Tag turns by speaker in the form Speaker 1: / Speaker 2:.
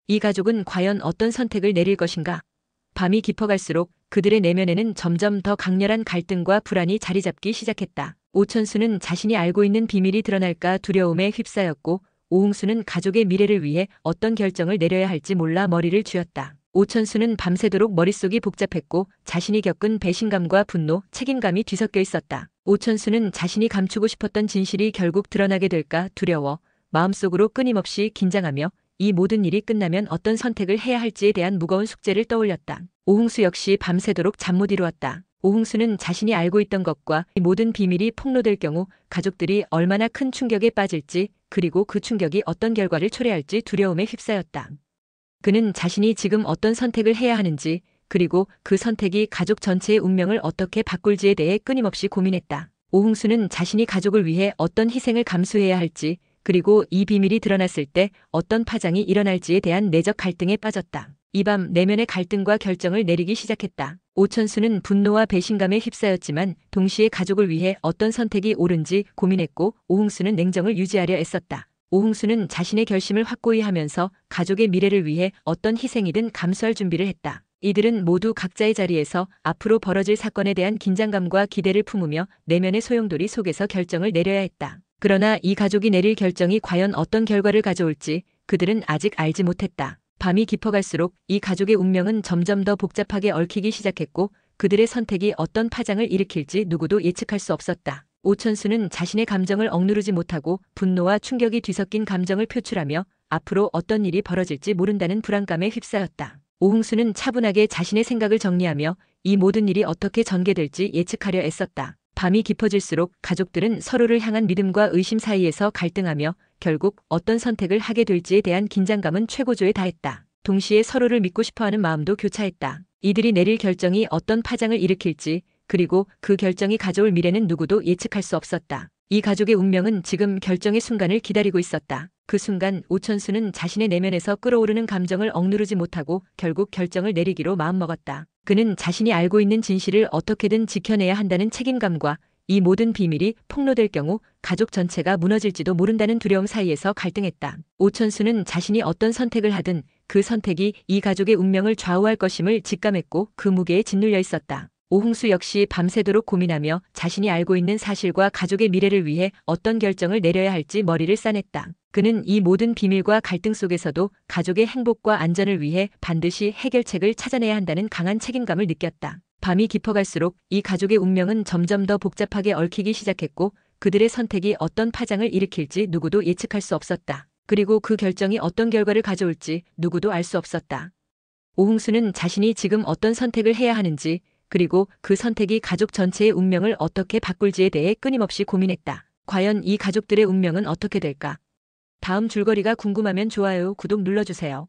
Speaker 1: 이 가족은 과연 어떤 선택을 내릴 것인가? 밤이 깊어갈수록 그들의 내면에는 점점 더 강렬한 갈등과 불안이 자리 잡기 시작했다. 오천수는 자신이 알고 있는 비밀이 드러날까 두려움에 휩싸였고, 오홍수는 가족의 미래를 위해 어떤 결정을 내려야 할지 몰라 머리를 쥐었다. 오천수는 밤새도록 머릿속이 복잡했고 자신이 겪은 배신감과 분노, 책임감이 뒤섞여 있었다. 오천수는 자신이 감추고 싶었던 진실이 결국 드러나게 될까 두려워 마음속으로 끊임없이 긴장하며 이 모든 일이 끝나면 어떤 선택을 해야 할지에 대한 무거운 숙제를 떠올렸다. 오홍수 역시 밤새도록 잠 못 이루었다. 오홍수는 자신이 알고 있던 것과 이 모든 비밀이 폭로될 경우 가족들이 얼마나 큰 충격에 빠질지, 그리고 그 충격이 어떤 결과를 초래할지 두려움에 휩싸였다. 그는 자신이 지금 어떤 선택을 해야 하는지, 그리고 그 선택이 가족 전체의 운명을 어떻게 바꿀지에 대해 끊임없이 고민했다. 오홍수는 자신이 가족을 위해 어떤 희생을 감수해야 할지, 그리고 이 비밀이 드러났을 때 어떤 파장이 일어날지에 대한 내적 갈등에 빠졌다. 이 밤 내면의 갈등과 결정을 내리기 시작했다. 오천수는 분노와 배신감에 휩싸였지만 동시에 가족을 위해 어떤 선택이 옳은지 고민했고, 오홍수는 냉정을 유지하려 애썼다. 오홍수는 자신의 결심을 확고히 하면서 가족의 미래를 위해 어떤 희생이든 감수할 준비를 했다. 이들은 모두 각자의 자리에서 앞으로 벌어질 사건에 대한 긴장감과 기대를 품으며 내면의 소용돌이 속에서 결정을 내려야 했다. 그러나 이 가족이 내릴 결정이 과연 어떤 결과를 가져올지 그들은 아직 알지 못했다. 밤이 깊어갈수록 이 가족의 운명은 점점 더 복잡하게 얽히기 시작했고, 그들의 선택이 어떤 파장을 일으킬지 누구도 예측할 수 없었다. 오천수는 자신의 감정을 억누르지 못하고 분노와 충격이 뒤섞인 감정을 표출하며 앞으로 어떤 일이 벌어질지 모른다는 불안감에 휩싸였다. 오홍수는 차분하게 자신의 생각을 정리하며 이 모든 일이 어떻게 전개될지 예측하려 애썼다. 밤이 깊어질수록 가족들은 서로를 향한 믿음과 의심 사이에서 갈등하며 결국 어떤 선택을 하게 될지에 대한 긴장감은 최고조에 달했다. 동시에 서로를 믿고 싶어하는 마음도 교차했다. 이들이 내릴 결정이 어떤 파장을 일으킬지, 그리고 그 결정이 가져올 미래는 누구도 예측할 수 없었다. 이 가족의 운명은 지금 결정의 순간을 기다리고 있었다. 그 순간 오천수는 자신의 내면에서 끓어오르는 감정을 억누르지 못하고 결국 결정을 내리기로 마음먹었다. 그는 자신이 알고 있는 진실을 어떻게든 지켜내야 한다는 책임감과 이 모든 비밀이 폭로될 경우 가족 전체가 무너질지도 모른다는 두려움 사이에서 갈등했다. 오천수는 자신이 어떤 선택을 하든 그 선택이 이 가족의 운명을 좌우할 것임을 직감했고 그 무게에 짓눌려 있었다. 오홍수 역시 밤새도록 고민하며 자신이 알고 있는 사실과 가족의 미래를 위해 어떤 결정을 내려야 할지 머리를 싸냈다. 그는 이 모든 비밀과 갈등 속에서도 가족의 행복과 안전을 위해 반드시 해결책을 찾아내야 한다는 강한 책임감을 느꼈다. 밤이 깊어갈수록 이 가족의 운명은 점점 더 복잡하게 얽히기 시작했고, 그들의 선택이 어떤 파장을 일으킬지 누구도 예측할 수 없었다. 그리고 그 결정이 어떤 결과를 가져올지 누구도 알 수 없었다. 오홍수는 자신이 지금 어떤 선택을 해야 하는지, 그리고 그 선택이 가족 전체의 운명을 어떻게 바꿀지에 대해 끊임없이 고민했다. 과연 이 가족들의 운명은 어떻게 될까? 다음 줄거리가 궁금하면 좋아요, 구독 눌러주세요.